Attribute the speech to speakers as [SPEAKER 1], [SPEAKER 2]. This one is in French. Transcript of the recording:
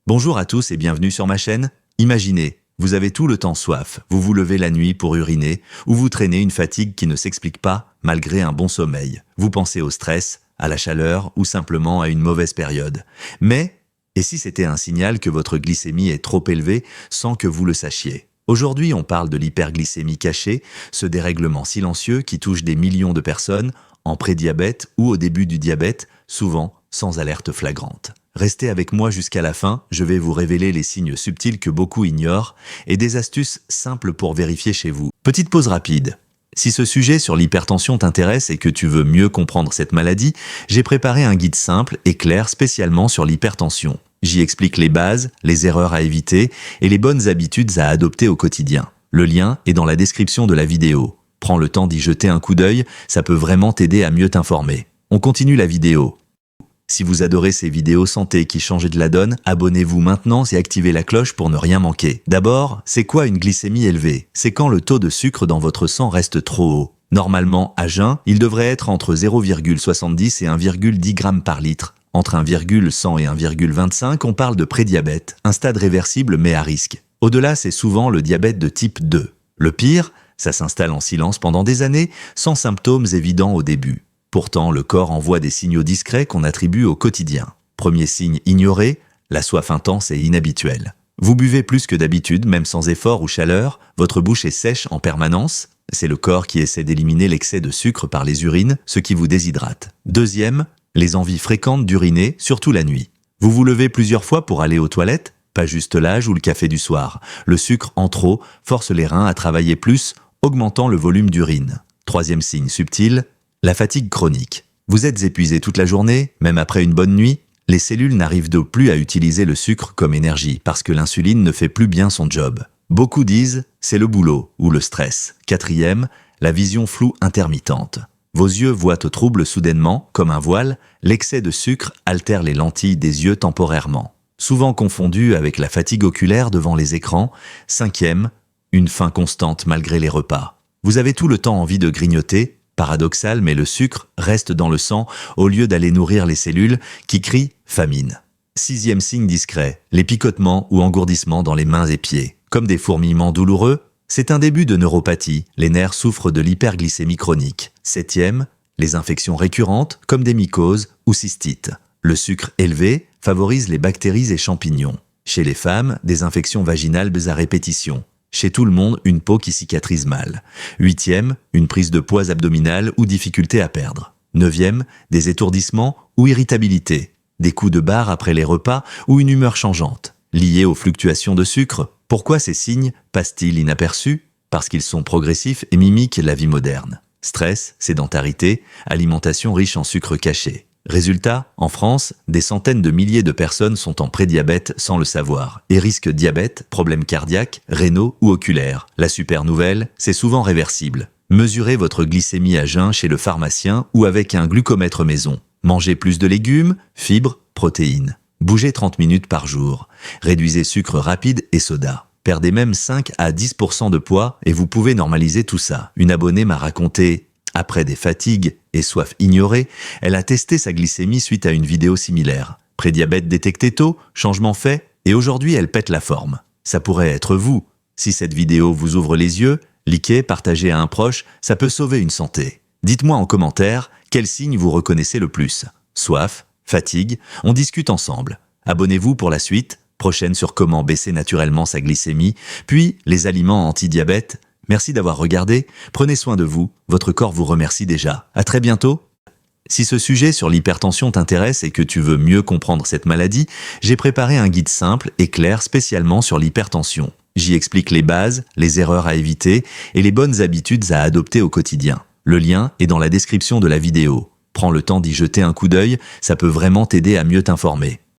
[SPEAKER 1] Bonjour à tous et bienvenue sur ma chaîne. Imaginez, vous avez tout le temps soif, vous vous levez la nuit pour uriner, ou vous traînez une fatigue qui ne s'explique pas malgré un bon sommeil. Vous pensez au stress, à la chaleur ou simplement à une mauvaise période. Mais, et si c'était un signal que votre glycémie est trop élevée sans que vous le sachiez? Aujourd'hui, on parle de l'hyperglycémie cachée, ce dérèglement silencieux qui touche des millions de personnes en prédiabète ou au début du diabète, souvent sans alerte flagrante. Restez avec moi jusqu'à la fin, je vais vous révéler les signes subtils que beaucoup ignorent et des astuces simples pour vérifier chez vous. Petite pause rapide. Si ce sujet sur l'hypertension t'intéresse et que tu veux mieux comprendre cette maladie, j'ai préparé un guide simple et clair spécialement sur l'hypertension. J'y explique les bases, les erreurs à éviter et les bonnes habitudes à adopter au quotidien. Le lien est dans la description de la vidéo. Prends le temps d'y jeter un coup d'œil, ça peut vraiment t'aider à mieux t'informer. On continue la vidéo. Si vous adorez ces vidéos santé qui changent de la donne, abonnez-vous maintenant et activez la cloche pour ne rien manquer. D'abord, c'est quoi une glycémie élevée? C'est quand le taux de sucre dans votre sang reste trop haut. Normalement, à jeun, il devrait être entre 0,70 et 1,10 g par litre. Entre 1,100 et 1,25, on parle de prédiabète, un stade réversible mais à risque. Au-delà, c'est souvent le diabète de type 2. Le pire, ça s'installe en silence pendant des années, sans symptômes évidents au début. Pourtant, le corps envoie des signaux discrets qu'on attribue au quotidien. Premier signe ignoré, la soif intense et inhabituelle. Vous buvez plus que d'habitude, même sans effort ou chaleur, votre bouche est sèche en permanence. C'est le corps qui essaie d'éliminer l'excès de sucre par les urines, ce qui vous déshydrate. Deuxième, les envies fréquentes d'uriner, surtout la nuit. Vous vous levez plusieurs fois pour aller aux toilettes, pas juste l'âge ou le café du soir. Le sucre en trop force les reins à travailler plus, augmentant le volume d'urine. Troisième signe subtil, la fatigue chronique. Vous êtes épuisé toute la journée, même après une bonne nuit. Les cellules n'arrivent donc plus à utiliser le sucre comme énergie parce que l'insuline ne fait plus bien son job. Beaucoup disent c'est le boulot ou le stress. Quatrième, la vision floue intermittente. Vos yeux voient au trouble soudainement, comme un voile, l'excès de sucre altère les lentilles des yeux temporairement. Souvent confondu avec la fatigue oculaire devant les écrans. Cinquième, une faim constante malgré les repas. Vous avez tout le temps envie de grignoter. Paradoxal, mais le sucre reste dans le sang au lieu d'aller nourrir les cellules qui crient « famine ». Sixième signe discret, les picotements ou engourdissements dans les mains et pieds. Comme des fourmillements douloureux, c'est un début de neuropathie, les nerfs souffrent de l'hyperglycémie chronique. Septième, les infections récurrentes comme des mycoses ou cystites. Le sucre élevé favorise les bactéries et champignons. Chez les femmes, des infections vaginales à répétition. Chez tout le monde, une peau qui cicatrise mal. Huitième, une prise de poids abdominale ou difficulté à perdre. Neuvième, des étourdissements ou irritabilité. Des coups de barre après les repas ou une humeur changeante. Liés aux fluctuations de sucre. Pourquoi ces signes passent-ils inaperçus? Parce qu'ils sont progressifs et mimiquent la vie moderne. Stress, sédentarité, alimentation riche en sucre caché. Résultat, en France, des centaines de milliers de personnes sont en prédiabète sans le savoir et risquent diabète, problèmes cardiaques, rénaux ou oculaires. La super nouvelle, c'est souvent réversible. Mesurez votre glycémie à jeun chez le pharmacien ou avec un glucomètre maison. Mangez plus de légumes, fibres, protéines. Bougez 30 minutes par jour. Réduisez sucre rapide et soda. Perdez même 5 à 10% de poids et vous pouvez normaliser tout ça. Une abonnée m'a raconté après des fatigues et soif ignorée, elle a testé sa glycémie suite à une vidéo similaire. Prédiabète détecté tôt, changement fait, et aujourd'hui elle pète la forme. Ça pourrait être vous. Si cette vidéo vous ouvre les yeux, likez, partagez à un proche, ça peut sauver une santé. Dites-moi en commentaire quel signe vous reconnaissez le plus. Soif, fatigue, on discute ensemble. Abonnez-vous pour la suite, prochaine sur comment baisser naturellement sa glycémie, puis les aliments anti-diabète. Merci d'avoir regardé, prenez soin de vous, votre corps vous remercie déjà. À très bientôt. Si ce sujet sur l'hypertension t'intéresse et que tu veux mieux comprendre cette maladie, j'ai préparé un guide simple et clair spécialement sur l'hypertension. J'y explique les bases, les erreurs à éviter et les bonnes habitudes à adopter au quotidien. Le lien est dans la description de la vidéo. Prends le temps d'y jeter un coup d'œil, ça peut vraiment t'aider à mieux t'informer.